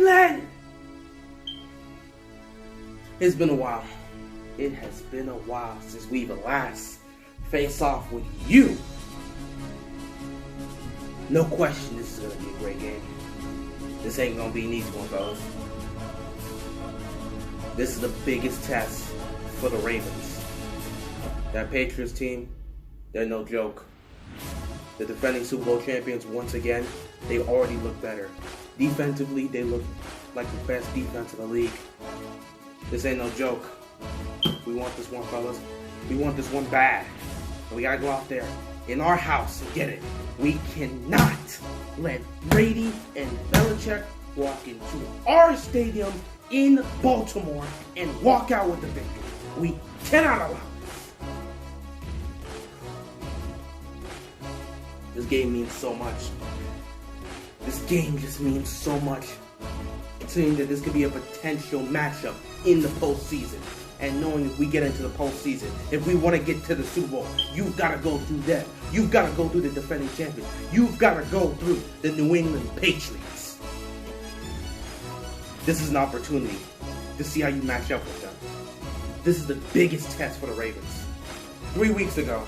England! It's been a while. It has been a while since we've last faced off with you. No question this is going to be a great game. This ain't going to be an easy one, fellas. This is the biggest test for the Ravens. That Patriots team, they're no joke. The defending Super Bowl champions, once again, they already look better. Defensively, they look like the best defense in the league. This ain't no joke. We want this one, fellas. We want this one bad. And we gotta go out there in our house and get it. We cannot let Brady and Belichick walk into our stadium in Baltimore and walk out with the victory. We cannot allow this. This game means so much. This game just means so much. Considering that this could be a potential matchup in the postseason. And knowing if we get into the postseason, if we want to get to the Super Bowl, you've got to go through them. You've got to go through the defending champions. You've got to go through the New England Patriots. This is an opportunity to see how you match up with them. This is the biggest test for the Ravens. 3 weeks ago,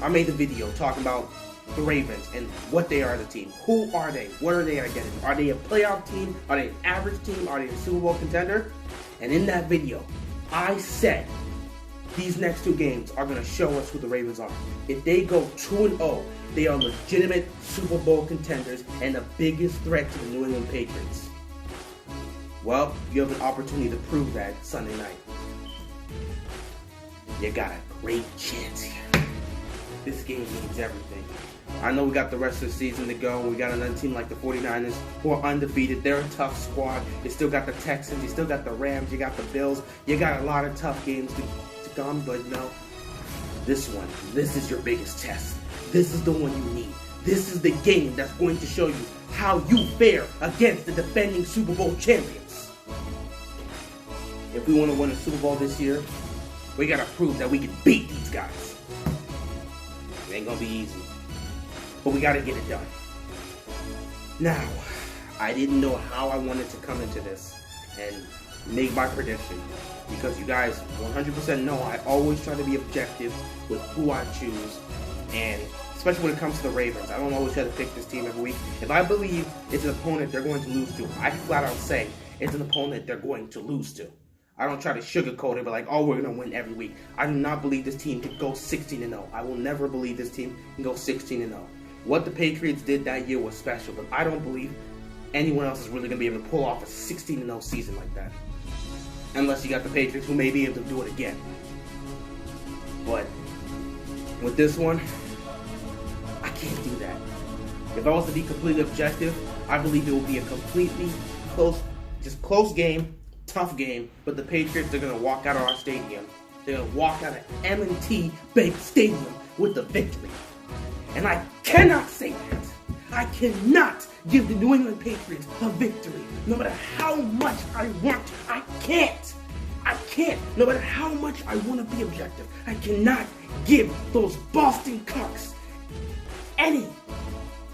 I made a video talking about the Ravens and what they are as a team. Who are they? What are they identity? Are they a playoff team? Are they an average team? Are they a Super Bowl contender? And in that video, I said these next two games are going to show us who the Ravens are. If they go 2-0, they are legitimate Super Bowl contenders and the biggest threat to the New England Patriots. Well, you have an opportunity to prove that Sunday night. You got a great chance here. This game means everything. I know we got the rest of the season to go. We got another team like the 49ers who are undefeated. They're a tough squad. You still got the Texans. You still got the Rams. You got the Bills. You got a lot of tough games to come. But no, this is your biggest test. This is the one you need. This is the game that's going to show you how you fare against the defending Super Bowl champions. If we want to win a Super Bowl this year, we got to prove that we can beat these guys. It ain't going to be easy. But we got to get it done. Now, I didn't know how I wanted to come into this and make my prediction. Because you guys 100% know I always try to be objective with who I choose. And especially when it comes to the Ravens. I don't always try to pick this team every week. If I believe it's an opponent they're going to lose to, I flat out say it's an opponent they're going to lose to. I don't try to sugarcoat it, but like, oh, we're going to win every week. I do not believe this team can go 16-0. I will never believe this team can go 16-0. What the Patriots did that year was special, but I don't believe anyone else is really going to be able to pull off a 16-0 season like that. Unless you got the Patriots, who may be able to do it again. But with this one, I can't do that. If I was to be completely objective, I believe it will be a completely close game, tough game, but the Patriots are going to walk out of our stadium. They're going to walk out of M&T Bank Stadium with the victory. And I cannot say that. I cannot give the New England Patriots a victory. No matter how much I want, I can't. I can't. No matter how much I want to be objective, I cannot give those Boston Cucks any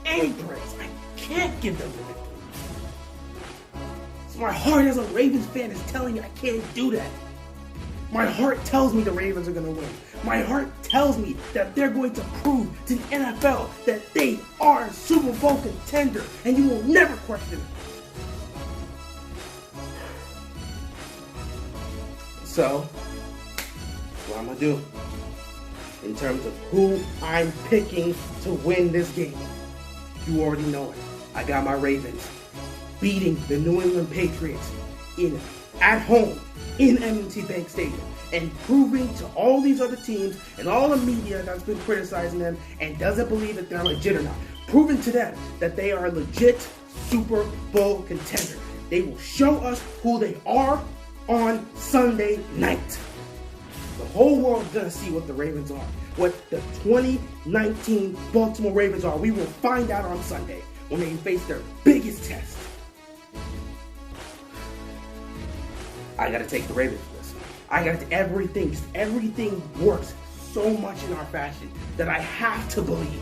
praise. I can't give them the victory. So my heart as a Ravens fan is telling me I can't do that. My heart tells me the Ravens are going to win. My heart tells me that they're going to prove to the NFL that they are a Super Bowl contender, and you will never question it. So, what I'm going to do in terms of who I'm picking to win this game, you already know it. I got my Ravens beating the New England Patriots at home in M&T Bank Stadium and proving to all these other teams and all the media that's been criticizing them and doesn't believe that they're legit or not, proving to them that they are a legit Super Bowl contender. They will show us who they are on Sunday night. The whole world's gonna see what the Ravens are, what the 2019 Baltimore Ravens are. We will find out on Sunday when they face their biggest test. I gotta take the Ravens for this. Everything works so much in our fashion that I have to believe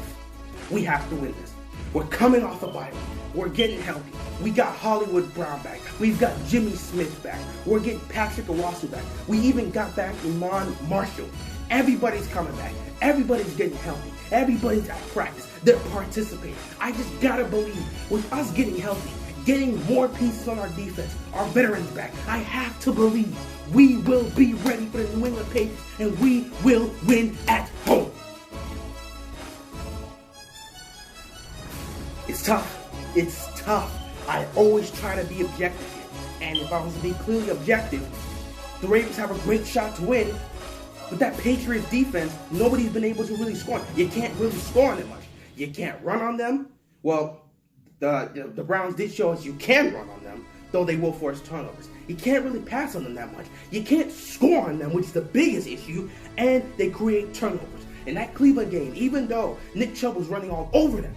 we have to win this. We're coming off a bye week. We're getting healthy. We got Hollywood Brown back. We've got Jimmy Smith back. We're getting Patrick Owasu back. We even got back Iman Marshall. Everybody's coming back. Everybody's getting healthy. Everybody's at practice. They're participating. I just gotta believe with us getting healthy, getting more pieces on our defense, our veterans back, I have to believe we will be ready for the New England Patriots and we will win at home. It's tough. It's tough. I always try to be objective here. And if I was to be clearly objective, the Ravens have a great shot to win. But that Patriots defense, nobody's been able to really score. You can't really score on them much. You can't run on them. Well, the Browns did show us you can run on them, though they will force turnovers. You can't really pass on them that much. You can't score on them, which is the biggest issue, and they create turnovers. In that Cleveland game, even though Nick Chubb was running all over them,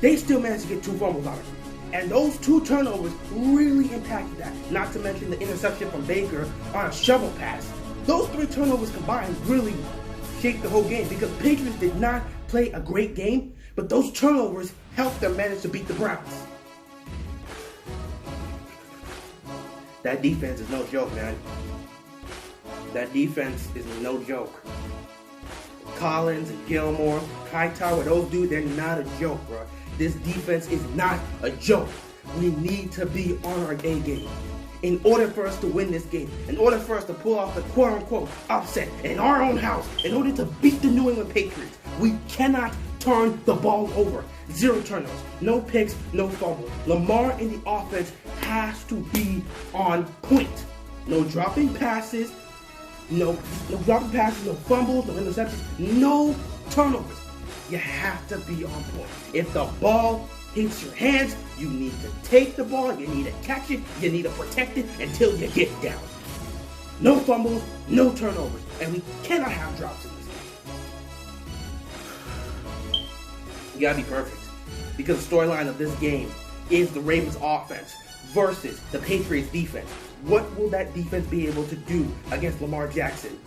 they still managed to get 2 fumbles out of them. And those 2 turnovers really impacted that. Not to mention the interception from Baker on a shovel pass. Those 3 turnovers combined really shaped the whole game because Patriots did not play a great game, but those turnovers helped them manage to beat the Browns. That defense is no joke, man. That defense is no joke. Collins and Gilmore, Hightower, those dudes, they're not a joke, bro. This defense is not a joke. We need to be on our A game. In order for us to win this game, in order for us to pull off the quote-unquote upset in our own house, in order to beat the New England Patriots, we cannot turn the ball over. 0 turnovers, no picks, no fumbles. Lamar in the offense has to be on point. No dropping passes, no fumbles, no interceptions, no turnovers. You have to be on point. If the ball hits your hands, you need to take the ball, you need to catch it, you need to protect it until you get down. No fumbles, no turnovers, and we cannot have drops in this game. You gotta be perfect. Because the storyline of this game is the Ravens offense versus the Patriots defense. What will that defense be able to do against Lamar Jackson?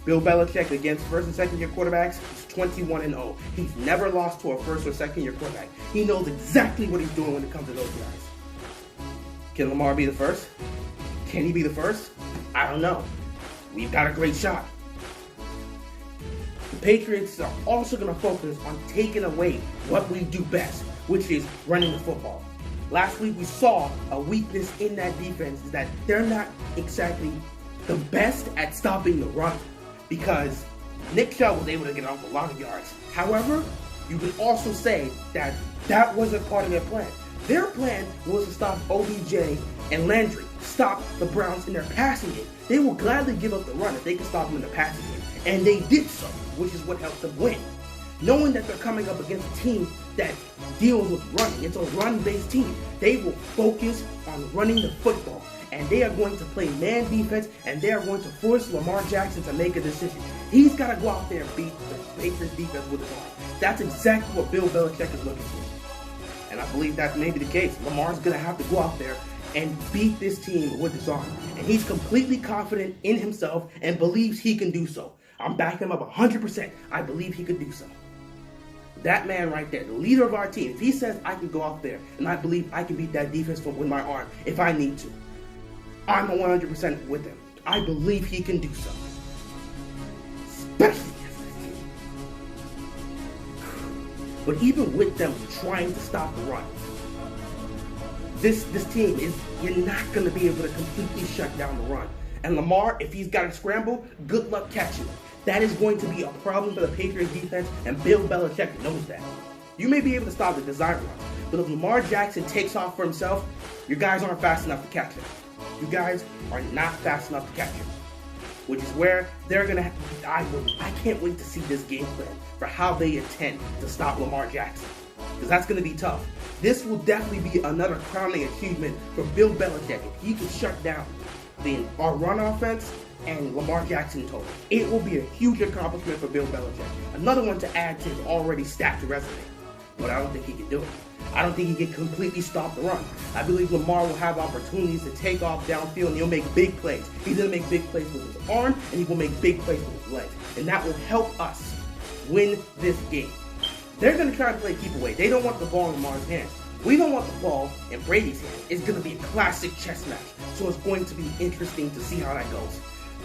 Bill Belichick against first and second year quarterbacks is 21-0. He's never lost to a first or second year quarterback. He knows exactly what he's doing when it comes to those guys. Can Lamar be the first? Can he be the first? I don't know. We've got a great shot. The Patriots are also going to focus on taking away what we do best, which is running the football. Last week we saw a weakness in that defense is that they're not exactly the best at stopping the run because Nick Chubb was able to get off a lot of yards. However, you can also say that that wasn't part of their plan. Their plan was to stop OBJ and Landry, stop the Browns in their passing game. They will gladly give up the run if they can stop them in the passing game. And they did so, which is what helped them win. Knowing that they're coming up against a team that deals with running, it's a run-based team, they will focus on running the football. And they are going to play man defense, and they are going to force Lamar Jackson to make a decision. He's got to go out there and beat the Patriots defense with his arm. That's exactly what Bill Belichick is looking for. And I believe that may be the case. Lamar's going to have to go out there and beat this team with his arm. And he's completely confident in himself and believes he can do so. I'm backing him up 100%. I believe he could do so. That man right there, the leader of our team, if he says I can go out there and I believe I can beat that defense with my arm if I need to, I'm 100% with him. I believe he can do so. Especially against this team. But even with them trying to stop the run, this team is, you're not going to be able to completely shut down the run. And Lamar, if he's got to scramble, good luck catching it. That is going to be a problem for the Patriots defense, and Bill Belichick knows that. You may be able to stop the design run, but if Lamar Jackson takes off for himself, your guys aren't fast enough to catch him. You guys are not fast enough to catch him. Which is where they're going to have, I can't wait to see this game plan for how they intend to stop Lamar Jackson. Because that's going to be tough. This will definitely be another crowning achievement for Bill Belichick if he can shut down our run offense and Lamar Jackson total. It will be a huge accomplishment for Bill Belichick. Another one to add to his already stacked resume. But I don't think he can do it. I don't think he can completely stop the run. I believe Lamar will have opportunities to take off downfield and he'll make big plays. He's going to make big plays with his arm and he will make big plays with his legs. And that will help us win this game. They're going to try to play keep away. They don't want the ball in Lamar's hands. We don't want the ball in Brady's hand. It's going to be a classic chess match. So it's going to be interesting to see how that goes.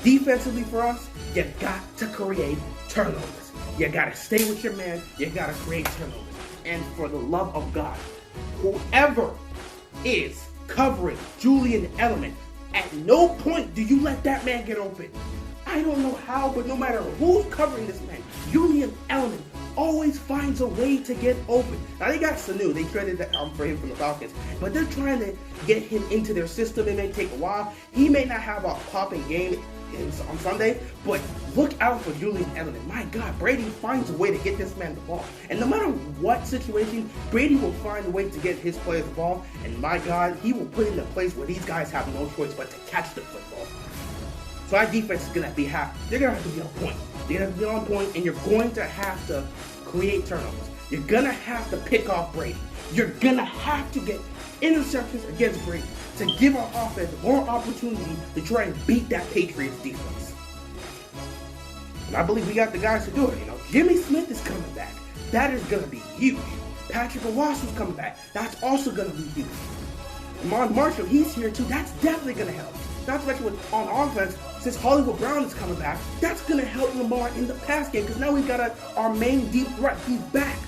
Defensively for us, you got to create turnovers. You got to stay with your man. You got to create turnovers. And for the love of God, whoever is covering Julian Edelman, at no point do you let that man get open. I don't know how, but no matter who's covering this man, Julian Edelman always finds a way to get open. Now they got Sanu, they traded that for him from the Falcons, but they're trying to get him into their system. It may take a while. He may not have a popping game on Sunday, but look out for Julian Edelman. My God, Brady finds a way to get this man the ball. And no matter what situation, Brady will find a way to get his players the ball. And my God, he will put it in a place where these guys have no choice but to catch the football. So our defense is going to be they're going to have to be on point. They're going to have to be on point, and you're going to have to create turnovers. You're going to have to pick off Brady. You're going to have to get interceptions against Brady to give our offense more opportunity to try and beat that Patriots defense. And I believe we got the guys to do it. Jimmy Smith is coming back. That is going to be huge. Patrick Owasu's coming back. That's also going to be huge. Marshall, he's here too. That's definitely going to help. Not to mention on offense, since Hollywood Brown is coming back, that's going to help Lamar in the pass game because now we've got our main deep threat. He's back.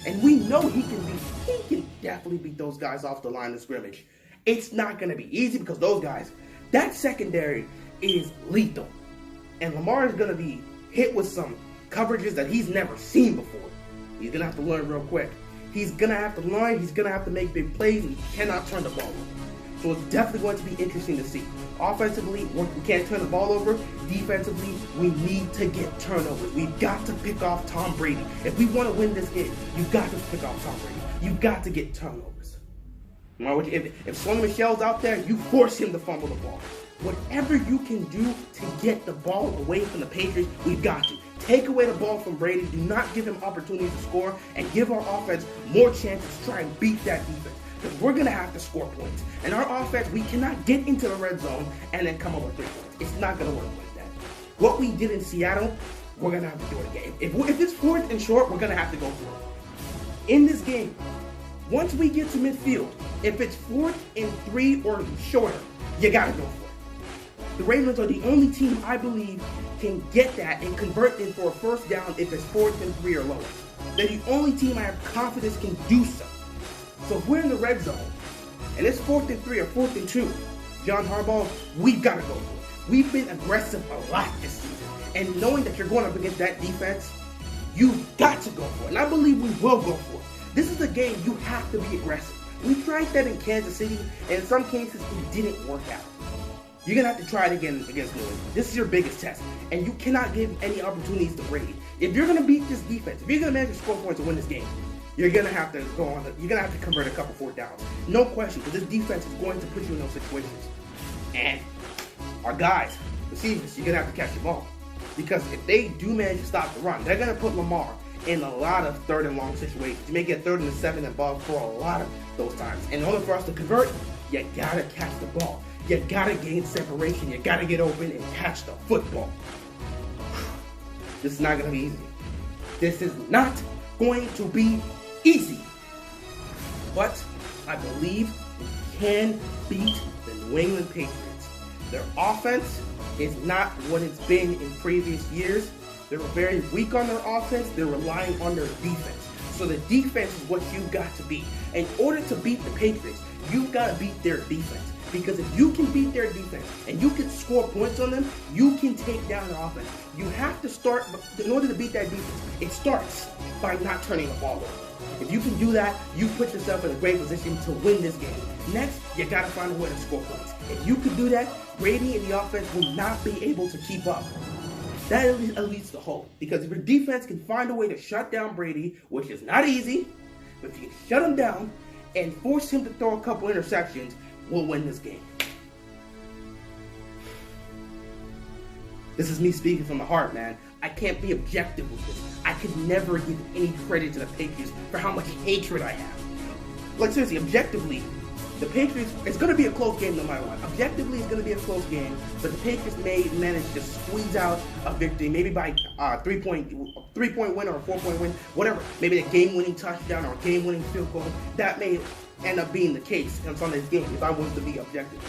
And we know he can definitely beat those guys off the line of scrimmage. It's not going to be easy because those guys, that secondary is lethal. And Lamar is going to be hit with some coverages that he's never seen before. He's going to have to learn real quick. He's going to have to learn. He's going to have to make big plays, and he cannot turn the ball over. So it's definitely going to be interesting to see. Offensively, we can't turn the ball over. Defensively, we need to get turnovers. We've got to pick off Tom Brady. If we want to win this game, you've got to pick off Tom Brady. You've got to get turnovers. If Sony Michel's out there, you force him to fumble the ball. Whatever you can do to get the ball away from the Patriots, we've got to. Take away the ball from Brady. Do not give him opportunities to score, and give our offense more chances to try and beat that defense. Because we're going to have to score points. And our offense, we cannot get into the red zone and then come up with 3 points. It's not going to work like that. What we did in Seattle, we're going to have to do it again. If it's 4th and short, we're going to have to go for it. In this game, once we get to midfield, if it's 4th and 3 or shorter, you got to go for it. The Ravens are the only team I believe can get that and convert it for a first down if it's 4th and 3 or lower. They're the only team I have confidence can do so. So if we're in the red zone, and it's 4th and 3 or 4th and 2, John Harbaugh, we've got to go for it. We've been aggressive a lot this season. And knowing that you're going up against that defense, you've got to go for it. And I believe we will go for it. This is a game you have to be aggressive. We tried that in Kansas City, and in some cases, it didn't work out. You're going to have to try it again against New England. This is your biggest test, and you cannot give any opportunities to Brady. If you're going to beat this defense, if you're going to manage to score points to win this game, you're going to have to you're going to have to convert a couple 4th downs. No question, because this defense is going to put you in those situations. And our guys, receivers, you're going to have to catch the ball. Because if they do manage to stop the run, they're going to put Lamar in a lot of 3rd and long situations. You may get 3rd and 7 and above for a lot of those times. And in order for us to convert, you got to catch the ball. You got to gain separation. You got to get open and catch the football. This is not going to be easy. This is not going to be easy. But I believe we can beat the New England Patriots. Their offense is not what it's been in previous years. They're very weak on their offense. They're relying on their defense. So the defense is what you've got to beat. In order to beat the Patriots, you've got to beat their defense. Because if you can beat their defense and you can score points on them, you can take down their offense. You have to start, in order to beat that defense, it starts by not turning the ball over. If you can do that, you put yourself in a great position to win this game. Next, you got to find a way to score points. If you can do that, Brady and the offense will not be able to keep up. That leads to hope. Because if your defense can find a way to shut down Brady, which is not easy, but if you can shut him down and force him to throw a couple interceptions, we'll win this game. This is me speaking from the heart, man. I can't be objective with this. I could never give any credit to the Patriots for how much hatred I have. Like, seriously, objectively, the Patriots, it's going to be a close game no matter what. Objectively, it's going to be a close game, but the Patriots may manage to squeeze out a victory, maybe by a 3-point win or a 4-point win, whatever. Maybe a game-winning touchdown or a game-winning field goal. That may end up being the case on Sunday's game, if I was to be objective,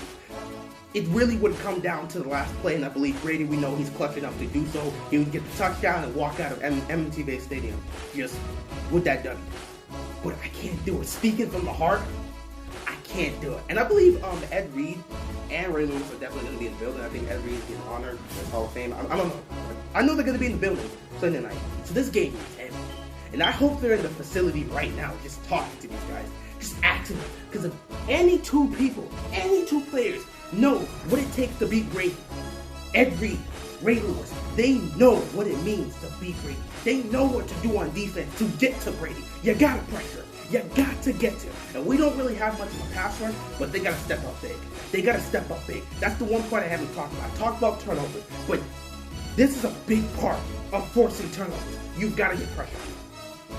it really would come down to the last play, and I believe Brady, we know he's clutch enough to do so. He would get the touchdown and walk out of M&T-Bay Stadium just with that W. But I can't do it. Speaking from the heart, I can't do it. And I believe Ed Reed and Ray Lewis are definitely going to be in the building. I think Ed Reed is honored as Hall of Fame. I don't know. I know they're going to be in the building Sunday night. So this game is everything. And I hope they're in the facility right now just talking to these guys. Just acting them. Because if any two people, any two players know what it takes to beat Brady, Ed Reed, Ray Lewis, they know what it means to beat Brady. They know what to do on defense to get to Brady. You gotta pressure him. You got to get to him. And we don't really have much of a pass rush, but they gotta step up big. They gotta step up big. That's the one part I haven't talked about. I talked about turnovers, but this is a big part of forcing turnovers. You've got to get pressure.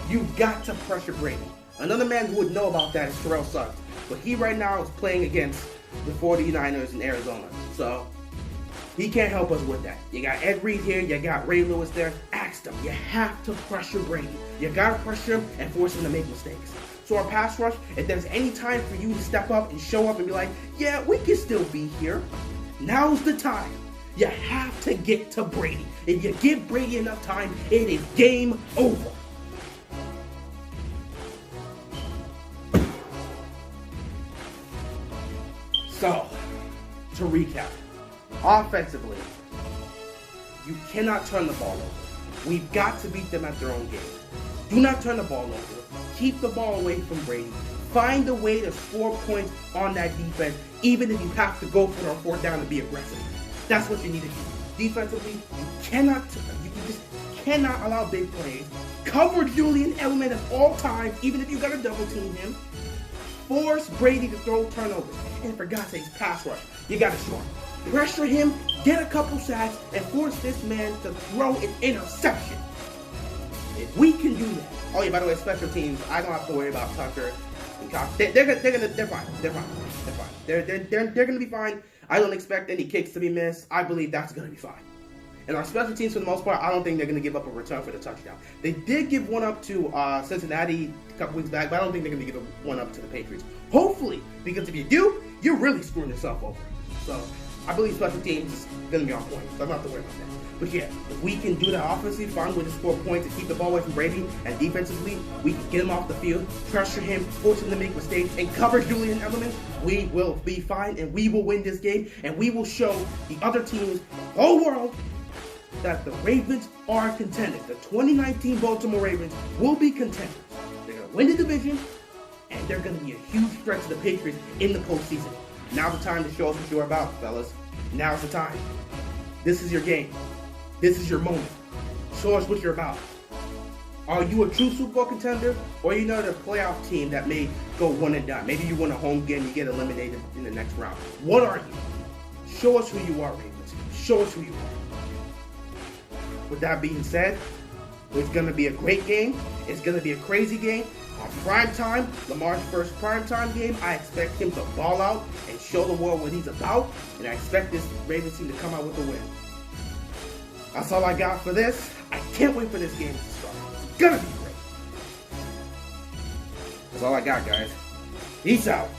You've got to pressure Brady. Another man who would know about that is Terrell Suggs, but he right now is playing against the 49ers in Arizona, so he can't help us with that. You got Ed Reed here, you got Ray Lewis there. Ask them. You have to pressure Brady. You got to pressure him and force him to make mistakes. So our pass rush, if there's any time for you to step up and show up and be like, yeah, we can still be here, now's the time. You have to get to Brady. If you give Brady enough time, it is game over. So, to recap, offensively, you cannot turn the ball over. We've got to beat them at their own game. Do not turn the ball over. Keep the ball away from Brady. Find a way to score points on that defense, even if you have to go for a fourth down and be aggressive. That's what you need to do. Defensively, you just cannot allow big plays. Cover Julian Edelman at all times, even if you got to double team him. Force Brady to throw turnovers. And for God's sakes, pass rush. You got to short. Pressure him, get a couple sacks, and force this man to throw an interception. If we can do that. Oh yeah, by the way, special teams, I don't have to worry about Tucker and Cox. They're fine. They're fine. They're gonna be fine. I don't expect any kicks to be missed. I believe that's gonna be fine. And our special teams, for the most part, I don't think they're gonna give up a return for the touchdown. They did give one up to Cincinnati a couple weeks back, but I don't think they're gonna give one up to the Patriots. Hopefully, because if you do, you're really screwing yourself over. So I believe special teams is gonna be on point. So I'm not to worry about that. But yeah, if we can do that offensively, find a way to score points and keep the ball away from Brady, and defensively, we can get him off the field, pressure him, force him to make mistakes, and cover Julian Edelman, we will be fine, and we will win this game, and we will show the other teams, the whole world, that the Ravens are contenders. The 2019 Baltimore Ravens will be contenders. They're going to win the division, and they're going to be a huge threat to the Patriots in the postseason. Now's the time to show us what you're about, fellas. Now's the time. This is your game. This is your moment. Show us what you're about. Are you a true Super Bowl contender, or are you another playoff team that may go one and done? Maybe you win a home game, you get eliminated in the next round. What are you? Show us who you are, Ravens. Show us who you are. With that being said, it's going to be a great game. It's going to be a crazy game. On prime time, Lamar's first prime time game, I expect him to ball out and show the world what he's about, and I expect this Ravens team to come out with a win. That's all I got for this. I can't wait for this game to start. It's gonna be great. That's all I got, guys. Peace out.